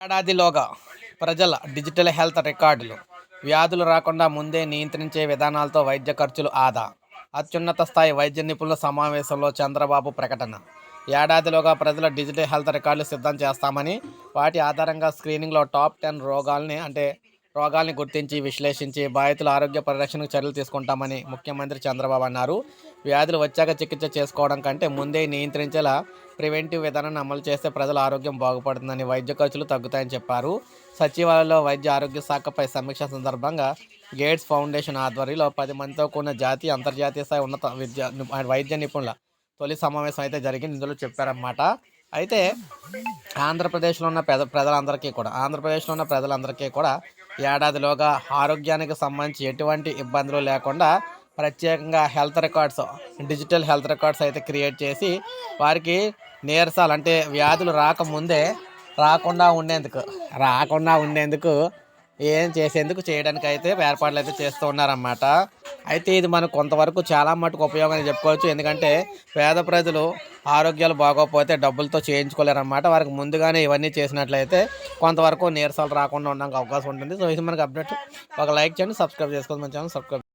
ఏడాదిలోగా ప్రజల digital health రికార్డులు, వ్యాధులు రాకుండా ముందే నియంత్రించే విధానాలతో వైద్య ఖర్చులు ఆదా. అత్యున్నత స్థాయి వైద్య నిపుణుల సమావేశంలో చంద్రబాబు ప్రకటన. ఏడాదిలోగా ప్రజల డిజిటల్ హెల్త్ రికార్డులు సిద్ధం చేస్తామని, వాటి ఆధారంగా స్క్రీనింగ్లో టాప్ 10 రోగాల్ని గుర్తించి, విశ్లేషించి బాధితుల ఆరోగ్య పరిరక్షణకు చర్యలు తీసుకుంటామని ముఖ్యమంత్రి చంద్రబాబు అన్నారు. వ్యాధులు వచ్చాక చికిత్స చేసుకోవడం కంటే ముందే నియంత్రించేలా ప్రివెంటివ్ విధానాన్ని అమలు చేస్తే ప్రజల ఆరోగ్యం బాగుపడుతుందని, వైద్య ఖర్చులు తగ్గుతాయని చెప్పారు. సచివాలయంలో వైద్య ఆరోగ్య శాఖపై సమీక్ష సందర్భంగా గేట్స్ ఫౌండేషన్ ఆధ్వర్యంలో 10 మందితో కూడిన జాతీయ, అంతర్జాతీయ స్థాయి ఉన్నత వైద్య నిపుణుల తొలి సమావేశం అయితే జరిగింది. ఇందులో చెప్పారన్నమాట. అయితే ఆంధ్రప్రదేశ్లో ఉన్న ప్రజలందరికీ కూడా ఏడాదిలోగా ఆరోగ్యానికి సంబంధించి ఎటువంటి ఇబ్బందులు లేకుండా ప్రత్యేకంగా డిజిటల్ హెల్త్ రికార్డ్స్ అయితే క్రియేట్ చేసి, వారికి నీరసాలు అంటే వ్యాధులు రాకుండా ఉండేందుకు చేయడానికి అయితే ఏర్పాట్లు అయితే చేస్తూ ఉన్నారన్నమాట. అయితే ఇది మనకు కొంతవరకు చాలా మటుకు ఉపయోగం చెప్పుకోవచ్చు. ఎందుకంటే పేద ప్రజలు ఆరోగ్యాలు బాగోకపోతే డబ్బులతో చేయించుకోలేరన్నమాట. వారికి ముందుగానే ఇవన్నీ చేసినట్లయితే కొంతవరకు నీరసాలు రాకుండా ఉండడానికి అవకాశం ఉంటుంది. సో ఇది మనకు అప్డేట్. ఒక లైక్ చేయండి, సబ్స్క్రైబ్ చేసుకోండి, మన ఛానల్ సబ్స్క్రైబ్